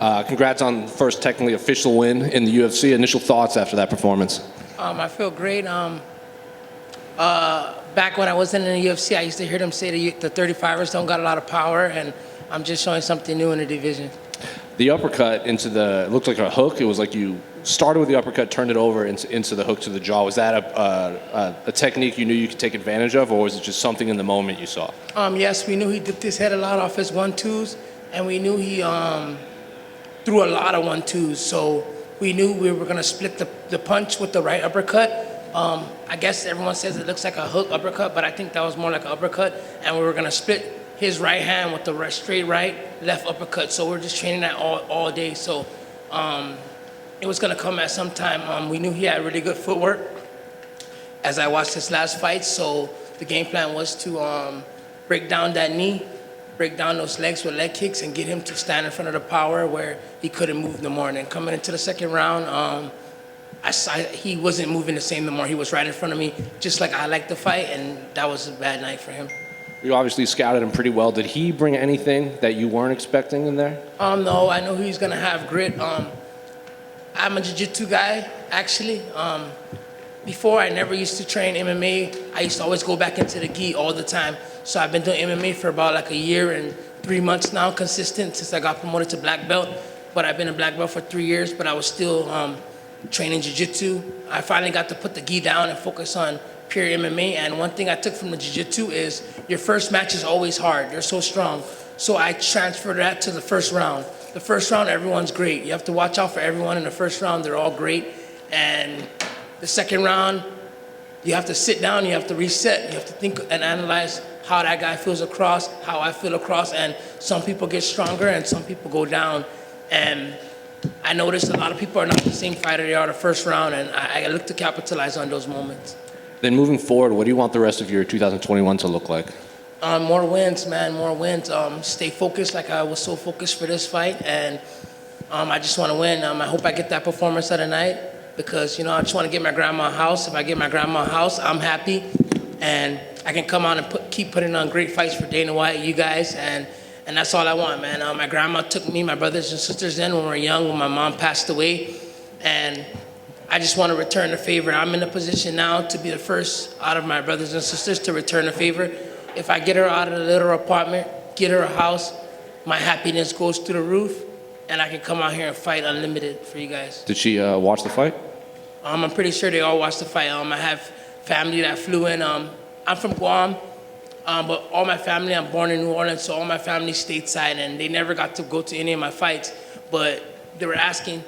Congrats on the first technically official win in the UFC. Initial thoughts after that performance? I feel great. Back when I wasn't in the UFC, I used to hear them say the 35ers don't got a lot of power, and I'm just showing something new in the division. The uppercut into it looked like a hook. It was like you started with the uppercut, turned it over into the hook to the jaw. Was that a technique you knew you could take advantage of, or was it just something in the moment you saw? Yes, we knew he dipped his head a lot off his 1-2s, and we knew he threw a lot of 1-2s. So we knew we were going to split the punch with the right uppercut. I guess everyone says it looks like a hook uppercut, but I think that was more like an uppercut, and we were going to split his right hand with the straight right, left uppercut. So we're just training that all day. So it was going to come at some time. We knew he had really good footwork as I watched his last fight. So the game plan was to break down that knee, break down those legs with leg kicks, and get him to stand in front of the power where he couldn't move no more. And then coming into the second round, he wasn't moving the same no more. He was right in front of me, just like I like to fight, and that was a bad night for him. You obviously scouted him pretty well. Did he bring anything that you weren't expecting in there? No, I know he's gonna have grit. I'm a jiu-jitsu guy, actually. Before, I never used to train MMA. I used to always go back into the gi all the time. So I've been doing MMA for about like a year and 3 months now, consistent, since I got promoted to black belt. But I've been a black belt for 3 years, but I was still training jiu-jitsu. I finally got to put the gi down and focus on pure MMA. And one thing I took from the jiu-jitsu is your first match is always hard. You're so strong. So I transferred that to the first round. The first round, everyone's great. You have to watch out for everyone in the first round. They're all great. And the second round, you have to sit down, you have to reset, you have to think and analyze how that guy feels across, how I feel across, and some people get stronger and some people go down. And I noticed a lot of people are not the same fighter they are the first round, and I look to capitalize on those moments. Then moving forward, what do you want the rest of your 2021 to look like? More wins, man, more wins. Stay focused like I was so focused for this fight, and I just want to win. I hope I get that performance of the night because, I just want to get my grandma a house. If I get my grandma a house, I'm happy, and I can come on and keep putting on great fights for Dana White, you guys, and that's all I want, man. My grandma took me, my brothers and sisters in when we were young, when my mom passed away, and I just want to return the favor. I'm in a position now to be the first out of my brothers and sisters to return the favor. If I get her out of the little apartment, get her a house, my happiness goes through the roof, and I can come out here and fight unlimited for you guys. Did she watch the fight? I'm pretty sure they all watched the fight. I have family that flew in. I'm from Guam, but all my family, I'm born in New Orleans, so all my family stateside, and they never got to go to any of my fights. But they were asking,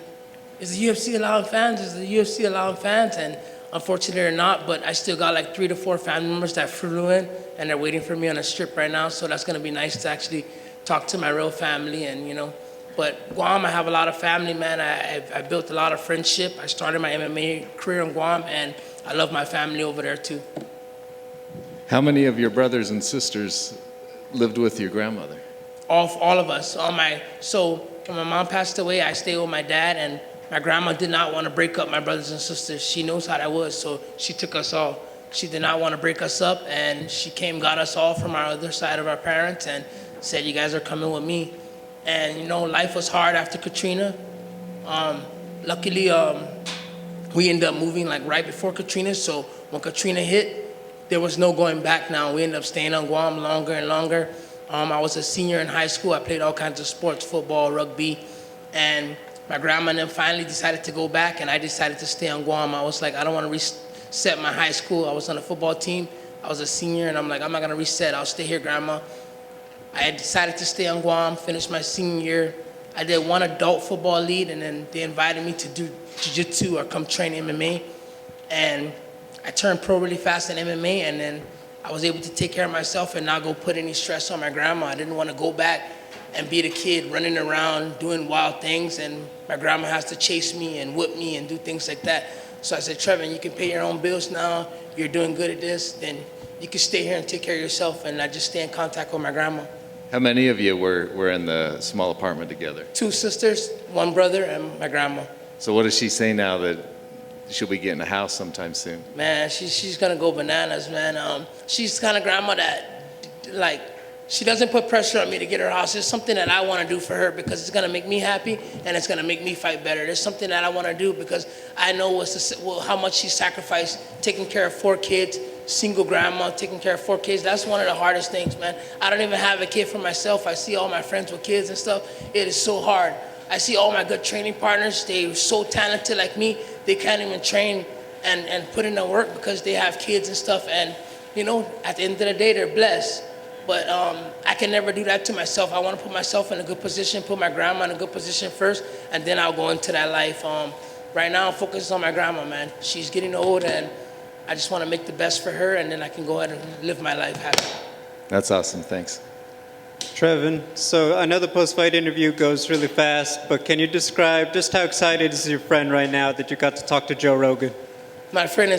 is the UFC allowing fans? Is the UFC allowing fans? And unfortunately, they're not, but I still got like 3 to 4 family members that flew in, and they're waiting for me on a strip right now, so that's going to be nice to actually talk to my real family, and But Guam, I have a lot of family, man. I built a lot of friendship. I started my MMA career in Guam, and I love my family over there, too. How many of your brothers and sisters lived with your grandmother? All of us. So when my mom passed away, I stayed with my dad, and my grandma did not want to break up my brothers and sisters. She knows how that was, so she took us all. She did not want to break us up, and she got us all from our other side of our parents and said, you guys are coming with me. And, life was hard after Katrina. Luckily, we ended up moving like right before Katrina, so when Katrina hit, there was no going back now. We ended up staying on Guam longer and longer. I was a senior in high school. I played all kinds of sports, football, rugby, and my grandma then finally decided to go back, and I decided to stay on Guam. I was like, I don't want to reset my high school. I was on a football team. I was a senior, and I'm like, I'm not going to reset. I'll stay here, Grandma. I had decided to stay on Guam, finish my senior year. I did one adult football league, and then they invited me to do jiu-jitsu or come train MMA. And I turned pro really fast in MMA, and then I was able to take care of myself and not go put any stress on my grandma. I didn't want to go back and be the kid running around doing wild things, and my grandma has to chase me and whip me and do things like that. So I said, Trevin, you can pay your own bills now. You're doing good at this. Then you can stay here and take care of yourself, and I just stay in contact with my grandma. How many of you were in the small apartment together? 2 sisters, 1 brother, and my grandma. So what does she say now that she'll be getting a house sometime soon? Man, she's gonna go bananas, man. She's the kind of grandma that, like, she doesn't put pressure on me to get her house. It's something that I want to do for her because it's going to make me happy and it's going to make me fight better. There's something that I want to do because I know how much she sacrificed taking care of 4 kids, single grandma, taking care of 4 kids. That's one of the hardest things, man. I don't even have a kid for myself. I see all my friends with kids and stuff. It is so hard. I see all my good training partners. They're so talented like me. They can't even train and put in the work because they have kids and stuff. And, you know, at the end of the day, they're blessed. But I can never do that to myself. I want to put myself in a good position, put my grandma in a good position first, and then I'll go into that life. Right now, I'm focused on my grandma, man. She's getting old, and I just want to make the best for her, and then I can go ahead and live my life happy. That's awesome. Thanks. Trevin, so I know the post-fight interview goes really fast, but can you describe just how excited is your friend right now that you got to talk to Joe Rogan? My friend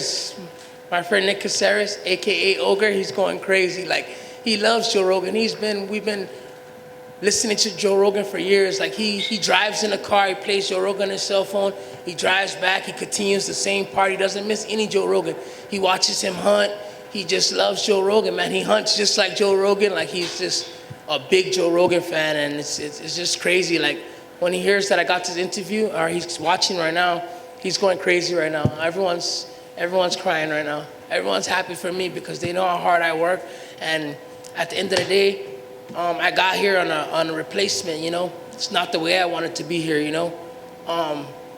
Nick Caceres, aka Ogre. He's going crazy. Like, he loves Joe Rogan. We've been listening to Joe Rogan for years. Like, he drives in the car, he plays Joe Rogan on his cell phone. He drives back, he continues the same part. He doesn't miss any Joe Rogan. He watches him hunt. He just loves Joe Rogan, man. He hunts just like Joe Rogan. Like, he's just a big Joe Rogan fan, and it's just crazy. Like, when he hears that I got this interview, or he's watching right now, he's going crazy right now. Everyone's crying right now. Everyone's happy for me because they know how hard I work. And at the end of the day, I got here on a replacement, you know. It's not the way I wanted to be here, you know.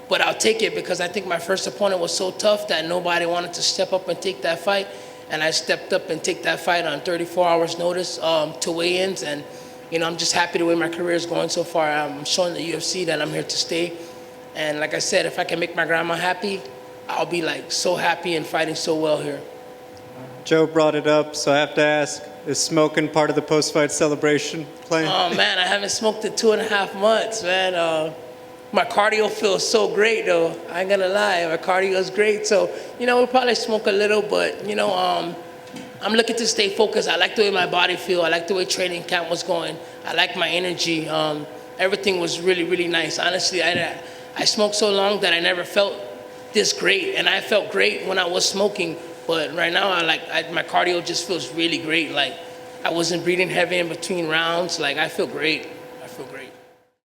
But I'll take it because I think my first opponent was so tough that nobody wanted to step up and take that fight. And I stepped up and take that fight on 34 hours notice to weigh-ins. And, you know, I'm just happy the way my career is going so far. I'm showing the UFC that I'm here to stay. And like I said, if I can make my grandma happy, I'll be like so happy and fighting so well here. Joe brought it up, so I have to ask, is smoking part of the post-fight celebration plan? Oh man, I haven't smoked in 2.5 months, man. My cardio feels so great though. I ain't gonna lie, my cardio is great. So, you know, we'll probably smoke a little, but you know, I'm looking to stay focused. I like the way my body feel. I like the way training camp was going. I like my energy. Everything was really, really nice. Honestly, I smoked so long that I never felt this great, and I felt great when I was smoking. But right now, my cardio just feels really great. Like, I wasn't breathing heavy in between rounds. Like, I feel great.